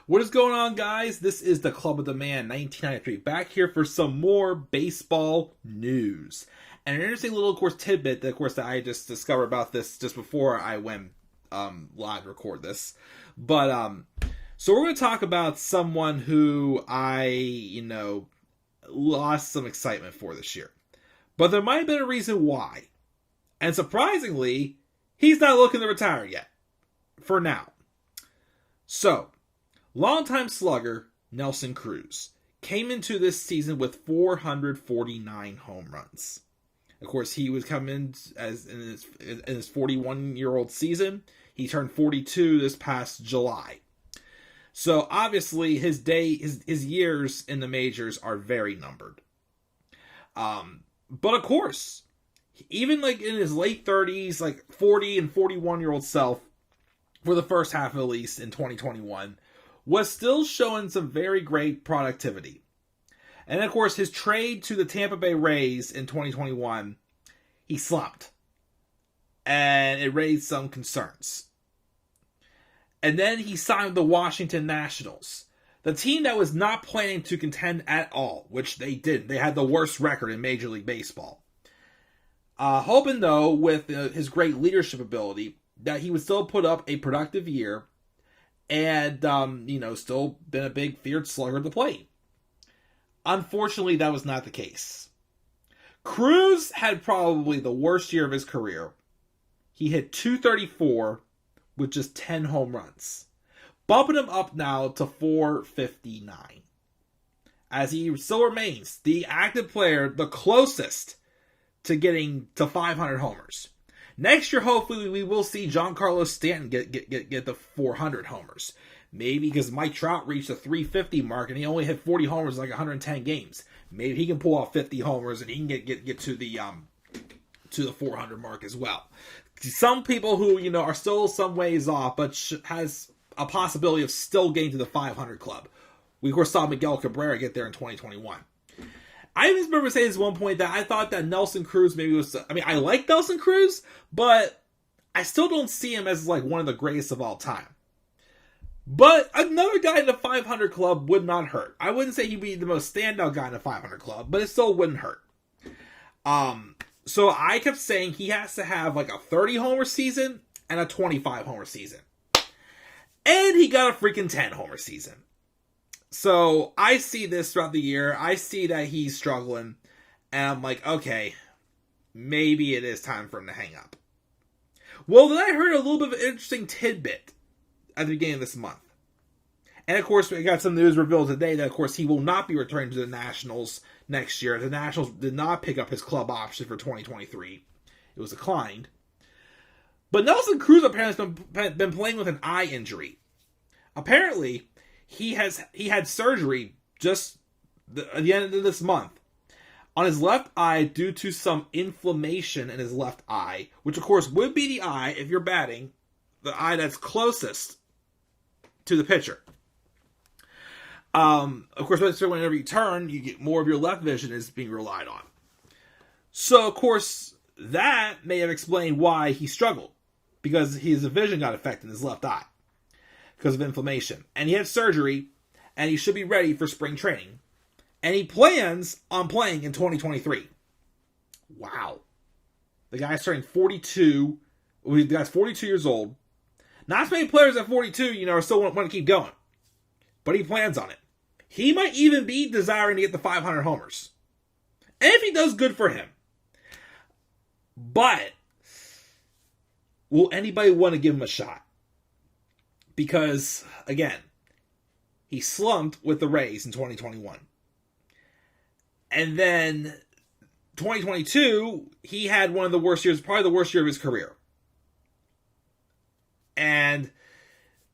What is going on, guys? This is the Club of the Man 1993, back here for some more baseball news. And an interesting little, of course, tidbit that, of course, that I just discovered about this just before I went live to record this. But, so we're going to talk about someone who I, lost some excitement for this year. But there might have been a reason why. And surprisingly, he's not looking to retire yet. For now. So, longtime slugger Nelson Cruz came into this season with 449 home runs. Of course, he was coming as in his 41-year-old season. He turned 42 this past July. So obviously, his years in the majors are very numbered. But of course, even like in his late 30s, like 40 and 41-year-old self, for the first half at least in 2021, was still showing some very great productivity. And of course, his trade to the Tampa Bay Rays in 2021, he slumped. And it raised some concerns. And then he signed with the Washington Nationals, the team that was not planning to contend at all, which they didn't. They had the worst record in Major League Baseball. Hoping, though, with his great leadership ability, that he would still put up a productive year and, still been a big feared slugger at the plate. Unfortunately, that was not the case. Cruz had probably the worst year of his career. He hit .234 with just 10 home runs, bumping him up now to .459. As he still remains the active player, the closest to getting to 500 homers. Next year, hopefully, we will see Giancarlo Stanton get the 400 homers. Maybe because Mike Trout reached the 350 mark and he only hit 40 homers in like 110 games. Maybe he can pull off 50 homers and he can get to the 400 mark as well. Some people who are still some ways off, but has a possibility of still getting to the 500 club. We of course saw Miguel Cabrera get there in 2021. I even remember saying this at one point that I thought that Nelson Cruz maybe was... I like Nelson Cruz, but I still don't see him as like one of the greatest of all time. But another guy in the 500 club would not hurt. I wouldn't say he'd be the most standout guy in the 500 club, but it still wouldn't hurt. So I kept saying he has to have like a 30 homer season and a 25 homer season. And he got a freaking 10 homer season. So I see this throughout the year. I see that he's struggling. And I'm like, okay, maybe it is time for him to hang up. Well, then I heard a little bit of an interesting tidbit at the beginning of this month. And of course, we got some news revealed today that, of course, he will not be returning to the Nationals next year. The Nationals did not pick up his club option for 2023. It was declined. But Nelson Cruz apparently has been playing with an eye injury. Apparently, he had surgery just at the end of this month on his left eye due to some inflammation in his left eye, which of course would be the eye, if you're batting, the eye that's closest to the pitcher. Of course, whenever you turn, you get more of your left vision is being relied on. So, of course, that may have explained why he struggled, because his vision got affected in his left eye because of inflammation. And he had surgery, and he should be ready for spring training. And he plans on playing in 2023. Wow. The guy's turning 42. The guy's 42 years old. Not as many players at 42, are still want to keep going. But he plans on it. He might even be desiring to get the 500 homers. And if he does, good for him. But will anybody want to give him a shot? Because, again, he slumped with the Rays in 2021. And then 2022, he had one of the worst years, probably the worst year of his career. And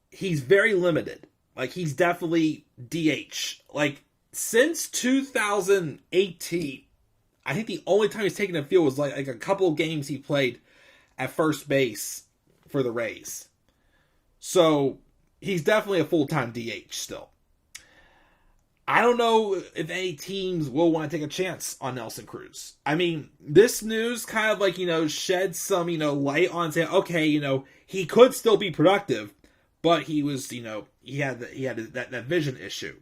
he's very limited. Like, he's definitely DH. Like, since 2018, I think the only time he's taken the field was like a couple of games he played at first base for the Rays. So, he's definitely a full-time DH still. I don't know if any teams will want to take a chance on Nelson Cruz. I mean, this news kind of like, sheds some, light on saying, okay, he could still be productive, but he was, he had that vision issue.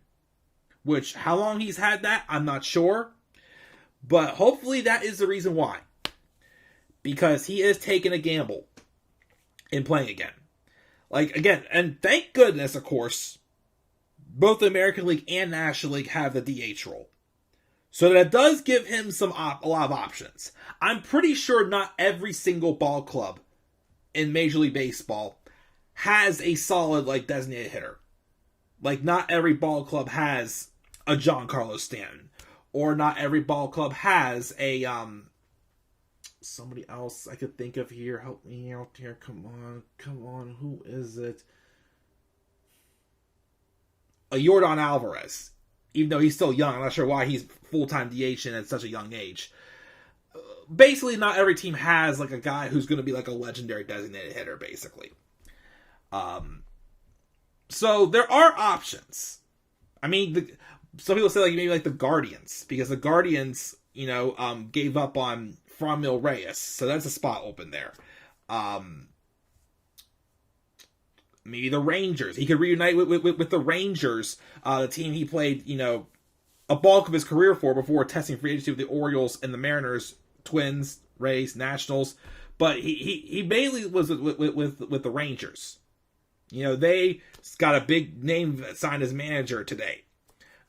Which, how long he's had that, I'm not sure. But hopefully that is the reason why. Because he is taking a gamble in playing again. Like, again, and thank goodness, of course, both the American League and National League have the DH role. So that does give him a lot of options. I'm pretty sure not every single ball club in Major League Baseball has a solid, designated hitter. Like, not every ball club has a Giancarlo Stanton. Or not every ball club has a, somebody else I could think of here. Help me out here. Come on. Who is it? A Yordan Alvarez. Even though he's still young. I'm not sure why he's full-time DH at such a young age. Basically, not every team has, a guy who's going to be, a legendary designated hitter, basically. So, there are options. I mean, some people say, maybe the Guardians. Because the Guardians, gave up on Franmil Reyes. So, that's a spot open there. Maybe the Rangers. He could reunite with the Rangers, the team he played, a bulk of his career for before testing free agency with the Orioles and the Mariners, Twins, Rays, Nationals. But he mainly was with the Rangers. They got a big name signed as manager today.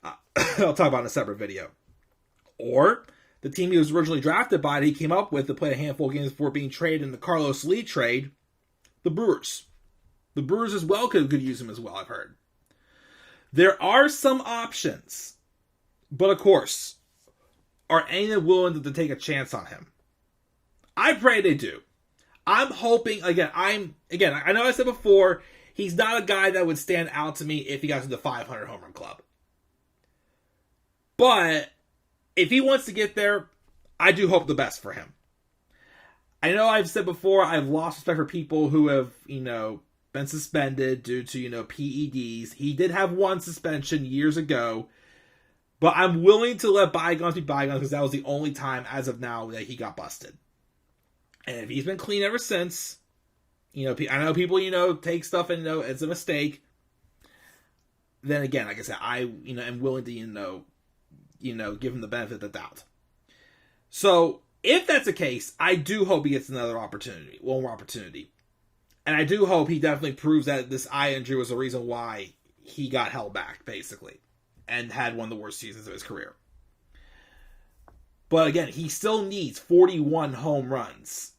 I'll talk about in a separate video. Or the team he was originally drafted by that he came up with to play a handful of games before being traded in the Carlos Lee trade, the Brewers. The Brewers as well could use him as well, I've heard. There are some options. But of course, are any willing to take a chance on him? I pray they do. I'm hoping, I know I said before, he's not a guy that would stand out to me if he got to the 500 home run club. But if he wants to get there, I do hope the best for him. I know I've said before, I've lost respect for people who have, been suspended due to, PEDs. He did have one suspension years ago, but I'm willing to let bygones be bygones because that was the only time as of now that he got busted. And if he's been clean ever since, I know people, take stuff and, it's a mistake. Then again, like I said, I, am willing to, give him the benefit of the doubt. So, if that's the case, I do hope he gets one more opportunity. And I do hope he definitely proves that this eye injury was the reason why he got held back, basically. And had one of the worst seasons of his career. But again, he still needs 41 home runs.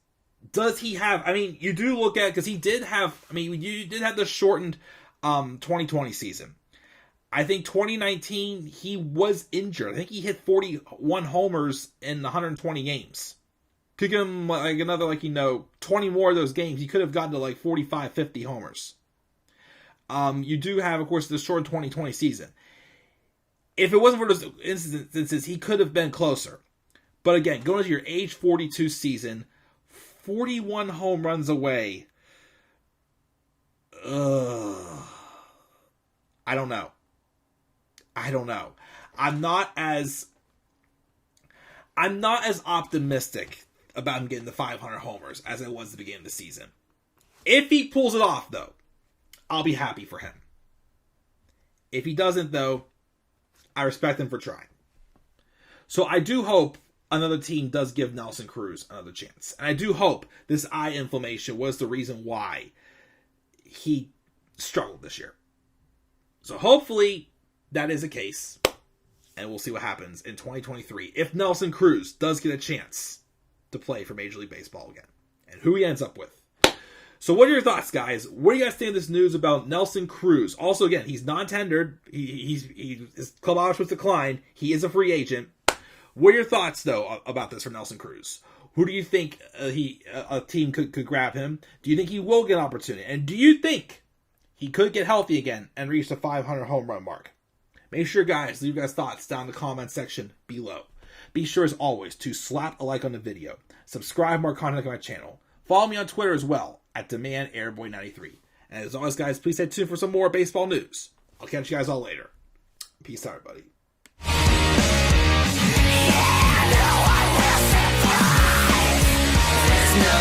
Does he have, you do look at, because he did have, you did have the shortened 2020 season. I think 2019, he was injured. I think he hit 41 homers in 120 games. Could give him another 20 more of those games. He could have gotten to 45, 50 homers. You do have, of course, the short 2020 season. If it wasn't for those instances, he could have been closer. But again, going to your age 42 season, 41 home runs away. I don't know. I'm not as optimistic about him getting the 500 homers as I was at the beginning of the season. If he pulls it off, though, I'll be happy for him. If he doesn't, though, I respect him for trying. So I do hope another team does give Nelson Cruz another chance. And I do hope this eye inflammation was the reason why he struggled this year. So hopefully that is the case. And we'll see what happens in 2023 if Nelson Cruz does get a chance to play for Major League Baseball again. And who he ends up with. So what are your thoughts, guys? What do you guys think of this news about Nelson Cruz? Also, again, he's non-tendered. His club option was declined. He is a free agent. What are your thoughts, though, about this for Nelson Cruz? Who do you think a team could grab him? Do you think he will get an opportunity? And do you think he could get healthy again and reach the 500 home run mark? Make sure, guys, leave your guys' thoughts down in the comment section below. Be sure, as always, to slap a like on the video. Subscribe for more content on my channel. Follow me on Twitter as well, at DemandAirboy93. And as always, guys, please stay tuned for some more baseball news. I'll catch you guys all later. Peace out, everybody. Yeah, no, I will surprise. There's no